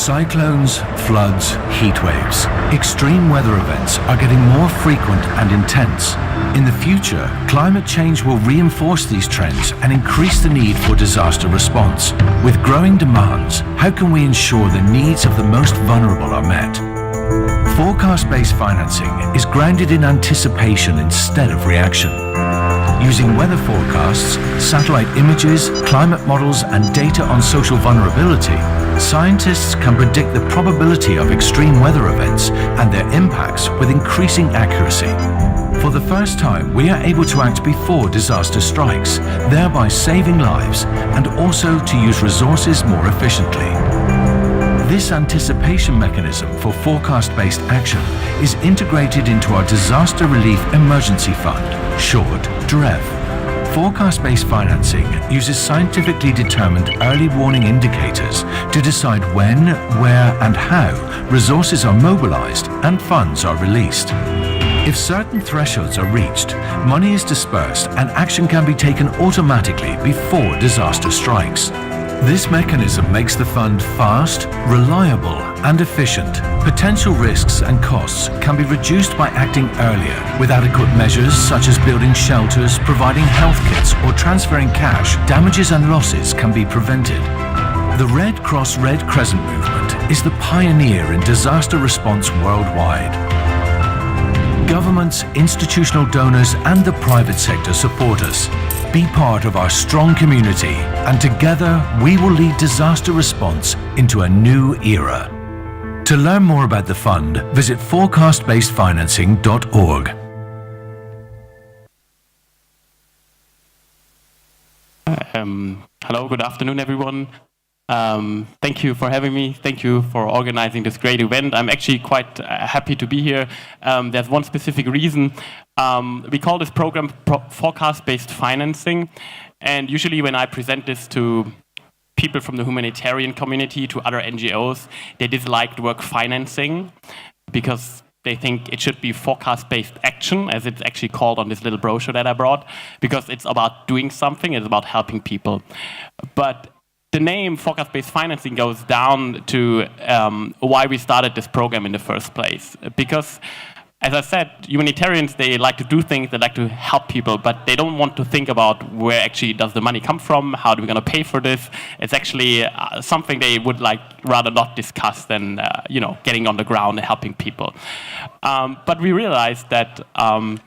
Cyclones, floods, heat waves. Extreme weather events are getting more frequent and intense. In the future, climate change will reinforce these trends and increase the need for disaster response. With growing demands, how can we ensure the needs of the most vulnerable are met? Forecast-based financing is grounded in anticipation instead of reaction. Using weather forecasts, satellite images, climate models, and data on social vulnerability, scientists can predict the probability of extreme weather events and their impacts with increasing accuracy. For the first time, we are able to act before disaster strikes, thereby saving lives and also to use resources more efficiently. This anticipation mechanism for forecast-based action is integrated into our Disaster Relief Emergency Fund, short DREF. Forecast-based financing uses scientifically determined early warning indicators to decide when, where, and how resources are mobilized and funds are released. If certain thresholds are reached, money is dispersed and action can be taken automatically before disaster strikes. This mechanism makes the fund fast, reliable, and efficient. Potential risks and costs can be reduced by acting earlier with adequate measures such as building shelters, providing health kits, or transferring cash. Damages and losses can be prevented. The Red Cross Red Crescent movement is the pioneer in disaster response worldwide. Governments, institutional donors, and the private sector support us. Be part of our strong community, and together we will lead disaster response into a new era. To learn more about the fund, visit forecastbasedfinancing.org. Hello, good afternoon, everyone. Thank you for having me. Thank you for organizing this great event. I'm actually quite happy to be here. There's one specific reason. We call this program forecast-based financing. And usually when I present this to people from the humanitarian community, to other NGOs, they dislike the word financing because they think it should be forecast-based action, as it's actually called on this little brochure that I brought, because it's about doing something, it's about helping people. But the name forecast-based financing goes down to why we started this program in the first place. Because, as I said, humanitarians, they like to do things, they like to help people, but they don't want to think about where actually does the money come from, how are we going to pay for this. It's actually something they would like rather not discuss than getting on the ground and helping people. But we realized that the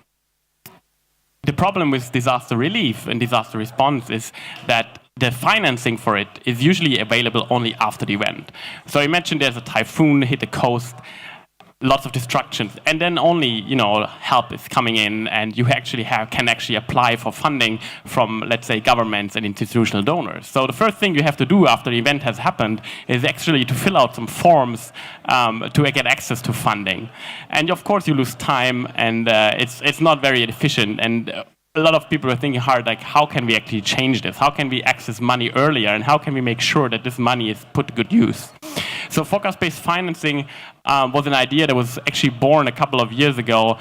problem with disaster relief and disaster response is that the financing for it is usually available only after the event. So imagine there's a typhoon hit the coast, lots of destructions, and then only help is coming in, and you actually can apply for funding from, let's say, governments and institutional donors. So the first thing you have to do after the event has happened is actually to fill out some forms to get access to funding. And of course you lose time, and it's not very efficient. And a lot of people are thinking hard, like, how can we actually change this? How can we access money earlier? And how can we make sure that this money is put to good use? So forecast-based financing was an idea that was actually born a couple of years ago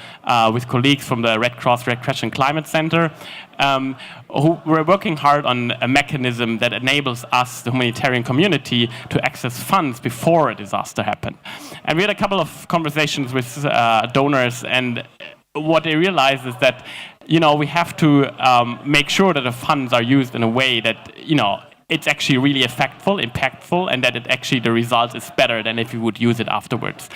with colleagues from the Red Cross Red Crescent Climate Center, who were working hard on a mechanism that enables us, the humanitarian community, to access funds before a disaster happened. And we had a couple of conversations with donors, and what they realized is that we have to make sure that the funds are used in a way that it's actually really impactful, and that the result is better than if you would use it afterwards.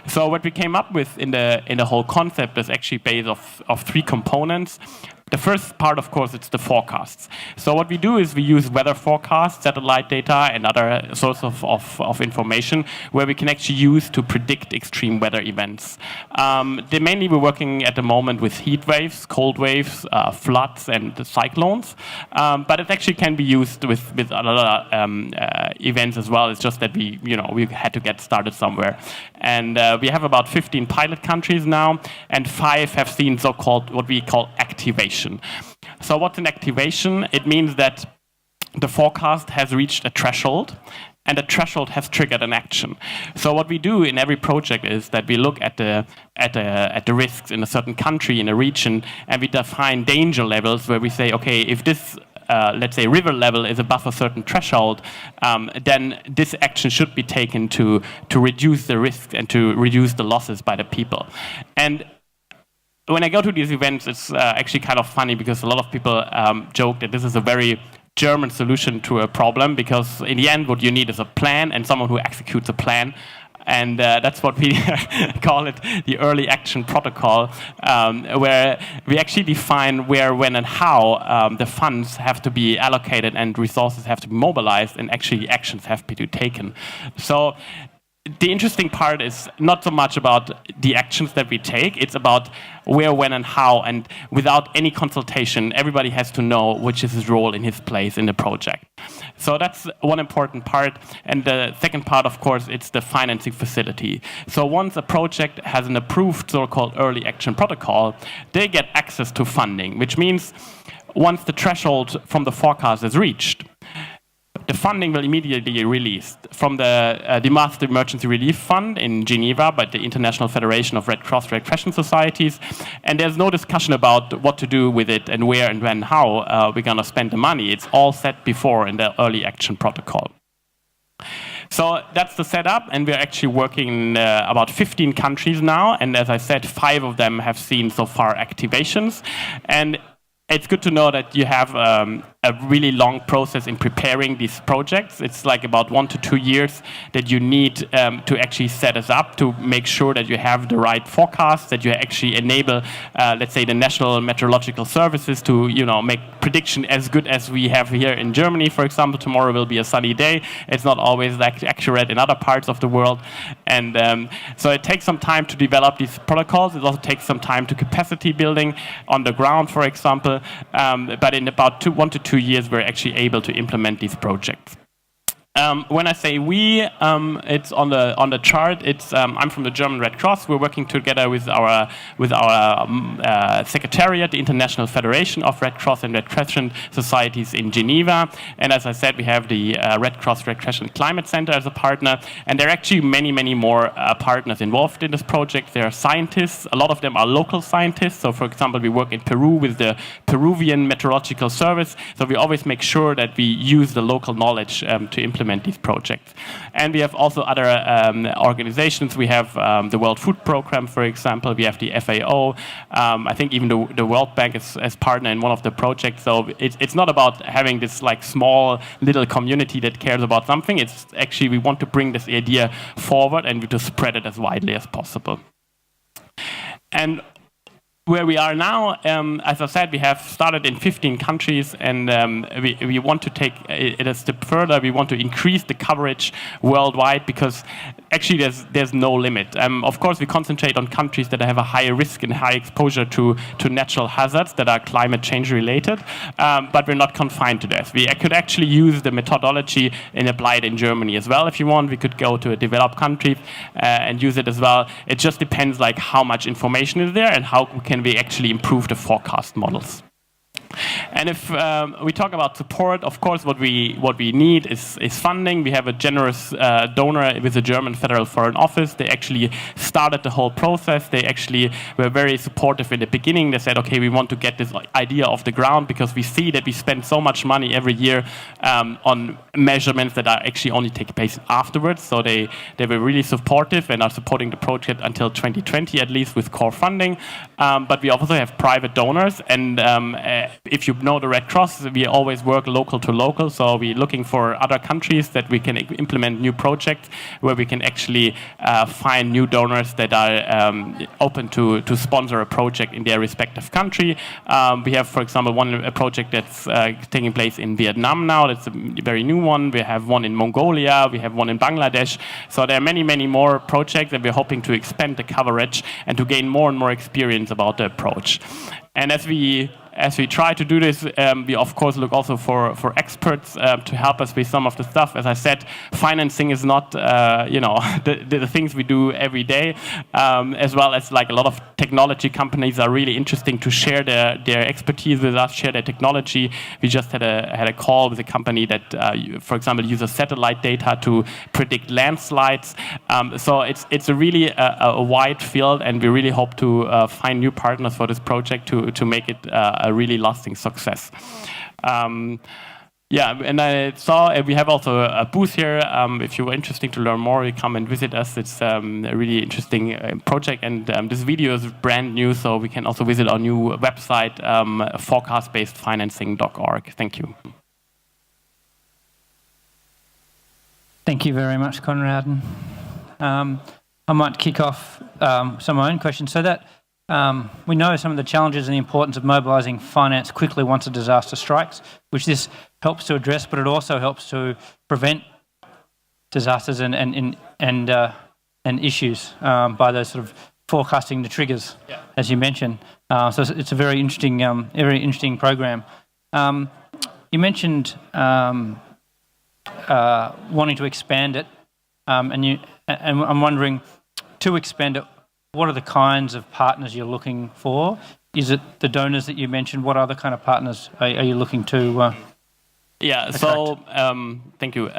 So what we came up with in the whole concept is actually based of three components. The first part, of course, it's the forecasts. So what we do is we use weather forecasts, satellite data, and other sources of information where we can actually use to predict extreme weather events. Mainly we're working at the moment with heat waves, cold waves, floods, and cyclones. But it actually can be used with other events as well. It's just that we had to get started somewhere. And we have about 15 pilot countries now, and 5 have seen so-called what we call activation. So what's an activation? It means that the forecast has reached a threshold, and the threshold has triggered an action. So what we do in every project is that we look at the risks in a certain country, in a region, and we define danger levels where we say, okay, if this let's say, river level is above a certain threshold, then this action should be taken to reduce the risk and to reduce the losses by the people. And when I go to these events, it's actually kind of funny because a lot of people joke that this is a very German solution to a problem, because in the end what you need is a plan and someone who executes a plan. And that's what we call it, the early action protocol, where we actually define where, when, and how the funds have to be allocated and resources have to be mobilized, and actually actions have to be taken. So the interesting part is not so much about the actions that we take, it's about where, when, and how, and without any consultation, everybody has to know which is his role in his place in the project. So that's one important part. And the second part, of course, it's the financing facility. So once a project has an approved so-called early action protocol, they get access to funding, which means once the threshold from the forecast is reached, the funding will immediately be released from the Master Emergency Relief Fund in Geneva by the International Federation of Red Cross Red Crescent Societies. And there's no discussion about what to do with it and where and when, how we're going to spend the money. It's all set before in the early action protocol. So that's the setup, and we're actually working in about 15 countries now. And as I said, 5 of them have seen so far activations. And it's good to know that you have a really long process in preparing these projects. It's like about 1 to 2 years that you need to actually set us up, to make sure that you have the right forecast, that you actually enable, let's say, the National Meteorological Services to, make prediction as good as we have here in Germany. For example, tomorrow will be a sunny day. It's not always like accurate in other parts of the world. And so it takes some time to develop these protocols. It also takes some time to capacity building on the ground, for example. But in about 1 to 2 years, we're actually able to implement these projects. When I say we, it's on the chart. It's I'm from the German Red Cross. We're working together with our secretariat, the International Federation of Red Cross and Red Crescent Societies in Geneva. And as I said, we have the Red Cross Red Crescent Climate Center as a partner. And there are actually many, many more partners involved in this project. There are scientists. A lot of them are local scientists. So, for example, we work in Peru with the Peruvian Meteorological Service. So we always make sure that we use the local knowledge to implement these projects. And we have also other organizations. We have the World Food Program, for example. We have the FAO. I think even the World Bank is as partner in one of the projects. So it's not about having this like small little community that cares about something. It's actually we want to bring this idea forward and to spread it as widely as possible. And where we are now, as I said, we have started in 15 countries, and we want to take it a step further. We want to increase the coverage worldwide, because actually there's no limit. Of course, we concentrate on countries that have a higher risk and high exposure to natural hazards that are climate change related, but we're not confined to this. We could actually use the methodology and apply it in Germany as well if you want. We could go to a developed country and use it as well. It just depends like how much information is there and how can we actually improve the forecast models. And if we talk about support, of course, what we need is funding. We have a generous donor with the German Federal Foreign Office. They actually started the whole process. They actually were very supportive in the beginning. They said, okay, we want to get this idea off the ground, because we see that we spend so much money every year on measurements that are actually only take place afterwards. So they were really supportive and are supporting the project until 2020, at least with core funding. But we also have private donors, and if you know the Red Cross, we always work local to local. So we're looking for other countries that we can implement new projects where we can actually find new donors that are open to sponsor a project in their respective country. We have, for example, a project that's taking place in Vietnam now. That's a very new one. We have one in Mongolia. We have one in Bangladesh. So there are many, many more projects, and we're hoping to expand the coverage and to gain more and more experience about the approach. And as we try to do this, we of course look also for experts to help us with some of the stuff. As I said, financing is not the things we do every day, as well as like a lot of technology companies are really interesting to share their expertise with us, share their technology. We just had a call with a company that, for example, uses satellite data to predict landslides. So it's a really a wide field, and we really hope to find new partners for this project to make it a really lasting success. Yeah, and I saw we have also a booth here. If you were interested to learn more, you come and visit us. It's a really interesting project, and this video is brand new, so we can also visit our new website, forecast-based-financing.org. Thank you. Thank you very much, Konrad. I might kick off some of my own questions. So that we know some of the challenges and the importance of mobilising finance quickly once a disaster strikes, which this helps to address, but it also helps to prevent disasters and issues by those sort of forecasting the triggers, as you mentioned. So it's a very interesting program. You mentioned wanting to expand it, and I'm wondering, to expand it, what are the kinds of partners you're looking for? Is it the donors that you mentioned? What other kind of partners are you looking to Yeah, so thank you.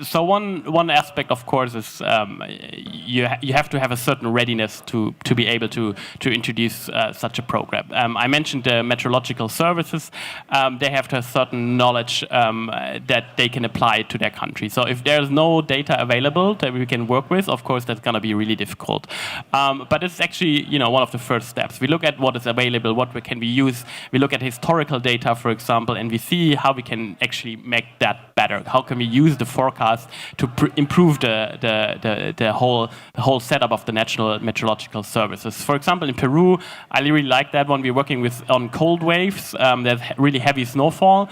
So one aspect, of course, is you have to have a certain readiness to be able to introduce such a program. I mentioned the meteorological services. They have to have certain knowledge that they can apply to their country. So if there's no data available that we can work with, of course, that's going to be really difficult. But it's actually one of the first steps. We look at what is available, what can we use. We look at historical data, for example, and we see how we can actually make that better. How can we use the forecast to improve the whole setup of the national meteorological services? For example, in Peru, I really like that one. We're working on cold waves. There's really heavy snowfall.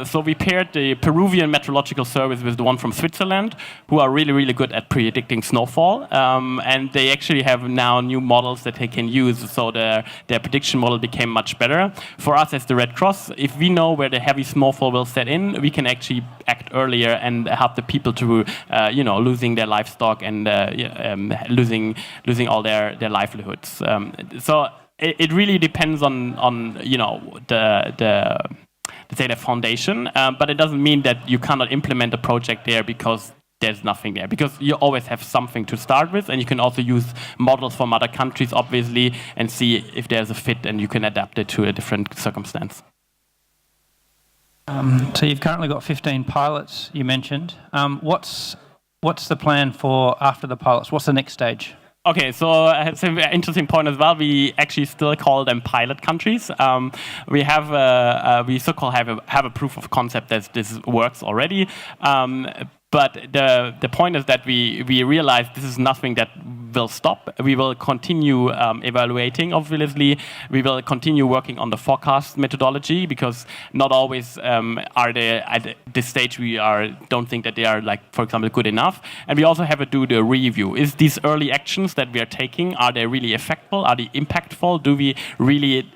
So we paired the Peruvian meteorological service with the one from Switzerland, who are really, really good at predicting snowfall. And they actually have now new models that they can use. So their prediction model became much better. For us as the Red Cross, if we know where the heavy snowfall will set in, we can actually act earlier and help the people to, losing their livestock and losing all their livelihoods. So it really depends on the foundation, but it doesn't mean that you cannot implement a project there because there's nothing there, because you always have something to start with, and you can also use models from other countries, obviously, and see if there's a fit, and you can adapt it to a different circumstance. So you've currently got 15 pilots, you mentioned. What's the plan for after the pilots? What's the next stage? Okay, so it's an interesting point as well. We actually still call them pilot countries. We so-called have a proof of concept that this works already. But the point is that we realize this is nothing that will stop. We will continue evaluating, obviously. We will continue working on the forecast methodology, because not always are they at this stage don't think that they are, like, for example, good enough. And we also have to do the review. Is these early actions that we are taking, are they really effective? Are they impactful? Do we really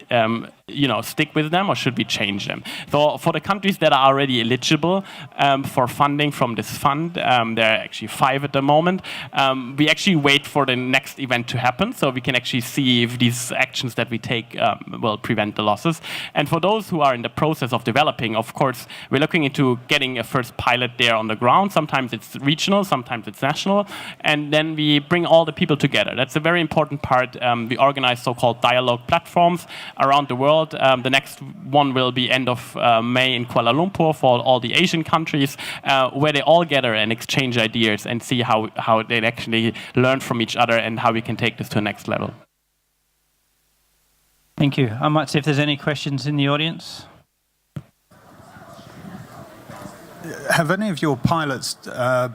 stick with them, or should we change them? So for the countries that are already eligible for funding from this fund, there are actually 5 at the moment. We actually wait for the next event to happen, so we can actually see if these actions that we take will prevent the losses. And for those who are in the process of developing, of course, we're looking into getting a first pilot there on the ground. Sometimes it's regional, sometimes it's national, and then we bring all the people together. That's a very important part. We organize so-called dialogue platforms around the world. The next one will be end of May in Kuala Lumpur for all the Asian countries, where they all gather and exchange ideas and see how they actually learn from each other and how we can take this to the next level. Thank you. I might see if there's any questions in the audience. Have any of your pilots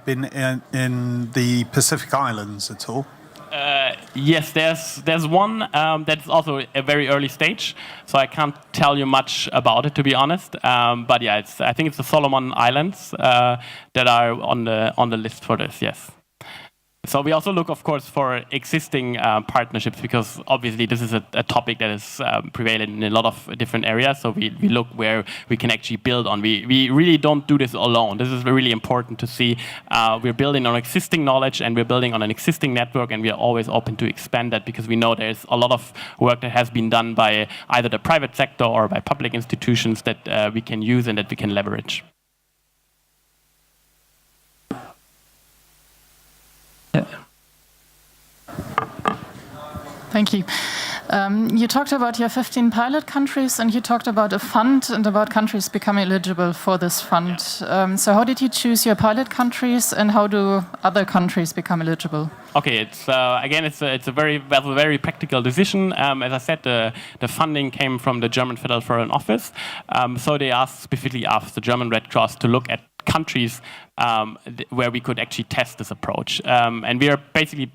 been in the Pacific Islands at all? Yes, there's one that's also a very early stage, so I can't tell you much about it, to be honest. But yeah, I think it's the Solomon Islands that are on the list for this. Yes. So we also look, of course, for existing partnerships, because obviously this is a topic that is prevalent in a lot of different areas. So we look where we can actually build on. We really don't do this alone. This is really important to see. We're building on existing knowledge, and we're building on an existing network, and we are always open to expand that, because we know there's a lot of work that has been done by either the private sector or by public institutions that we can use and that we can leverage. Yeah. Thank you. You talked about your 15 pilot countries, and you talked about a fund and about countries becoming eligible for this fund. So how did you choose your pilot countries, and how do other countries become eligible? Okay, it's again, it's a very practical decision. As I said, the funding came from the German Federal Foreign Office, so they specifically asked the German Red Cross to look at countries where we could actually test this approach, and we are basically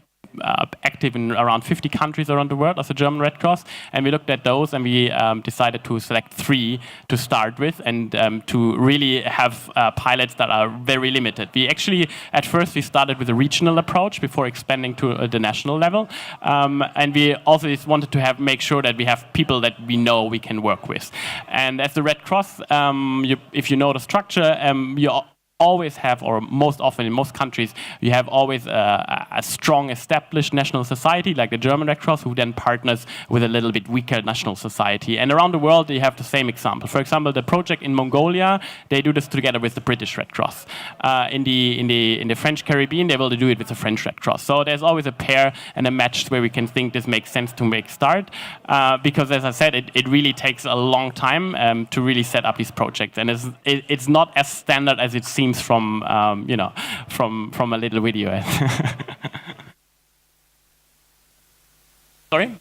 active in around 50 countries around the world as a German Red Cross, and we looked at those and we decided to select 3 to start with, and to really have pilots that are very limited. We actually, at first, we started with a regional approach before expanding to the national level, and we also just wanted to make sure that we have people that we know we can work with. And as the Red Cross, if you know the structure, you always have, or most often in most countries, you have always a strong established national society like the German Red Cross, who then partners with a little bit weaker national society. And around the world, you have the same example. For example, the project in Mongolia, they do this together with the British Red Cross. In the French Caribbean, they will do it with the French Red Cross. So there's always a pair and a match where we can think this makes sense to make start, because as I said, it really takes a long time to really set up these projects, and it's not as standard as it seems from from a little video. Sorry?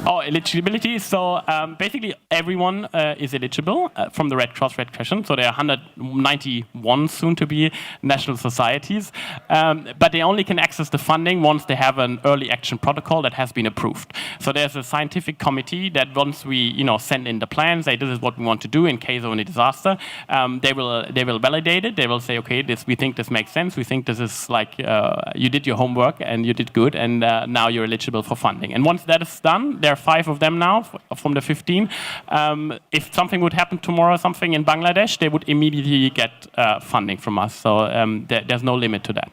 Oh, eligibility. So basically everyone is eligible from the Red Cross Red Crescent. So there are 191 soon to be national societies, but they only can access the funding once they have an early action protocol that has been approved. So there's a scientific committee that once we send in the plans, say this is what we want to do in case of any disaster, they will validate it. They will say, okay, we think this makes sense. We think this is like you did your homework and you did good, and now you're eligible for funding. And once that is done, there are 5 of them now from the 15. If something would happen tomorrow, something in Bangladesh, they would immediately get funding from us. So there's no limit to that.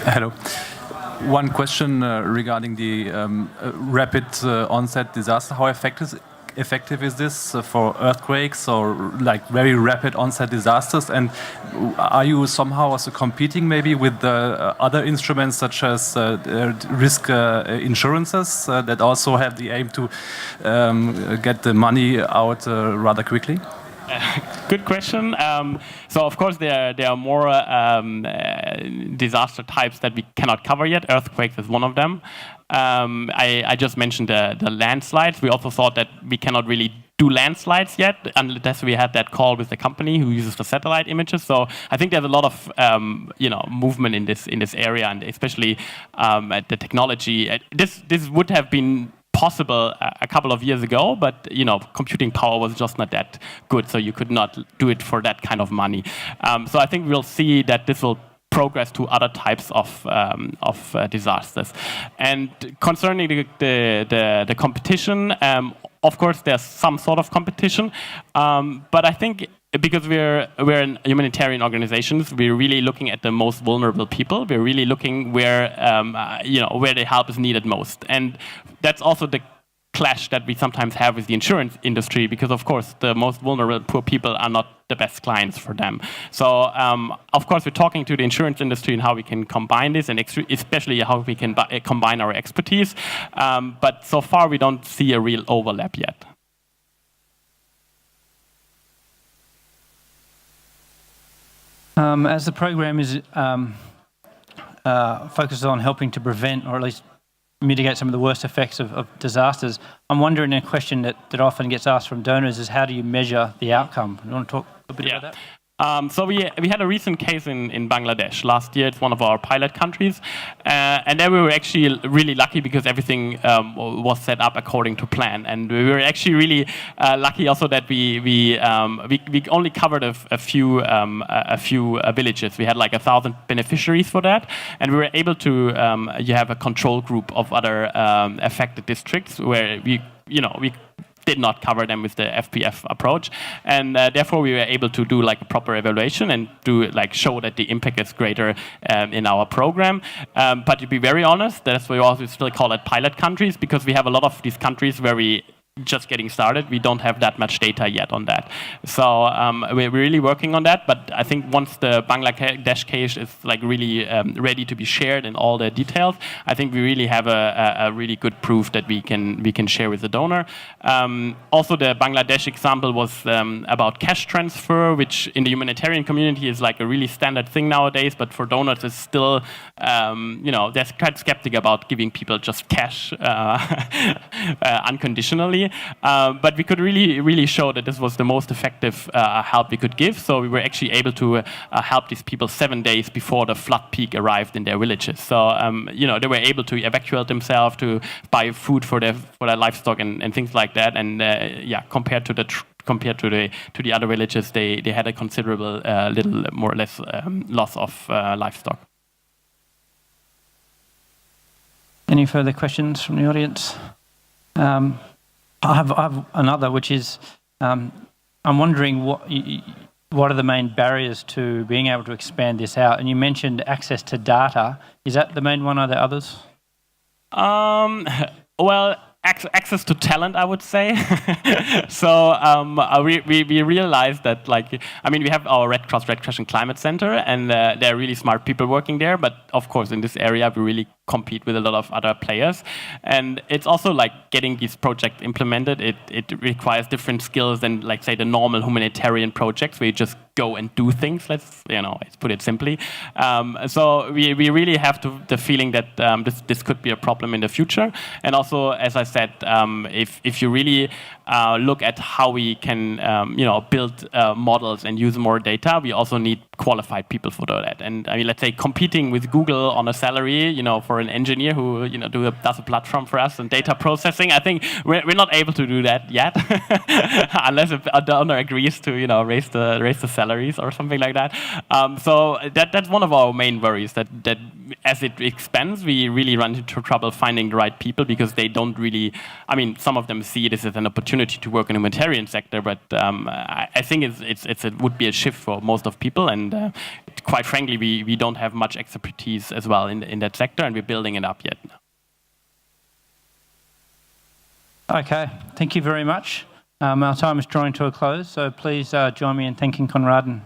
Hello. One question regarding the rapid onset disaster. How effective is this for earthquakes or like very rapid onset disasters? And are you somehow also competing maybe with the other instruments such as risk insurances that also have the aim to get the money out rather quickly? Good question. So of course there are more disaster types that we cannot cover yet. Earthquakes is one of them. I just mentioned the landslides. We also thought that we cannot really do landslides yet unless we had that call with the company who uses the satellite images. So I think there's a lot of movement in this area, and especially the technology. This would have been possible a couple of years ago, but computing power was just not that good, so you could not do it for that kind of money. So I think we'll see that this will progress to other types of disasters. And concerning the competition, of course there's some sort of competition, but I think because we're in humanitarian organizations, we're really looking at the most vulnerable people. We're really looking where where the help is needed most, and that's also the clash that we sometimes have with the insurance industry, because of course the most vulnerable poor people are not the best clients for them. So of course we're talking to the insurance industry and how we can combine this, and especially how we can combine our expertise. But so far we don't see a real overlap yet. As the program is focused on helping to prevent, or at least mitigate some of the worst effects of disasters, I'm wondering, a question that often gets asked from donors is, how do you measure the outcome? You want to talk a bit about that? So we had a recent case in Bangladesh last year. It's one of our pilot countries, and there we were actually really lucky because everything was set up according to plan, and we were actually really lucky also that we only covered a few villages. We had like 1,000 beneficiaries for that, and we were able to you have a control group of other affected districts where we did not cover them with the FPF approach, and therefore we were able to do like a proper evaluation and show that the impact is greater in our program. But to be very honest, that's why we also still call it pilot countries, because we have a lot of these countries where we just getting started. We don't have that much data yet on that. So we're really working on that. But I think once the Bangladesh case is like really ready to be shared in all the details, I think we really have a really good proof that we can share with the donor. Also, the Bangladesh example was about cash transfer, which in the humanitarian community is like a really standard thing nowadays. But for donors, it's still they're quite skeptic about giving people just cash unconditionally. But we could really show that this was the most effective help we could give. So we were actually able to help these people 7 days before the flood peak arrived in their villages. So they were able to evacuate themselves, to buy food for their livestock and things like that. And compared to the other villages, they had a considerable little more or less loss of livestock. Any further questions from the audience? I have another, which is I'm wondering what are the main barriers to being able to expand this out? And you mentioned access to data. Is that the main one? Are there others? Well, access to talent, I would say. So we realized that, we have our Red Cross and Climate Center, and there are really smart people working there. But of course, in this area, we really compete with a lot of other players. And it's also like getting these projects implemented. It requires different skills than, like, say, the normal humanitarian projects where you just go and do things. Let's put it simply. So we really have the feeling that this could be a problem in the future. And also, as I said, if you really look at how we can build models and use more data, we also need qualified people for that. And I mean, let's say competing with Google on a salary, for an engineer who does a platform for us and data processing, I think we're not able to do that yet, unless a donor agrees to raise the salaries or something like that. So that's one of our main worries, that as it expands, we really run into trouble finding the right people, because they don't really. I mean, some of them see this as an opportunity to work in the humanitarian sector, but I think it would be a shift for most of people, and quite frankly, we don't have much expertise as well in that sector, and we're building it up yet. Okay, thank you very much. Our time is drawing to a close, so please join me in thanking Konraden.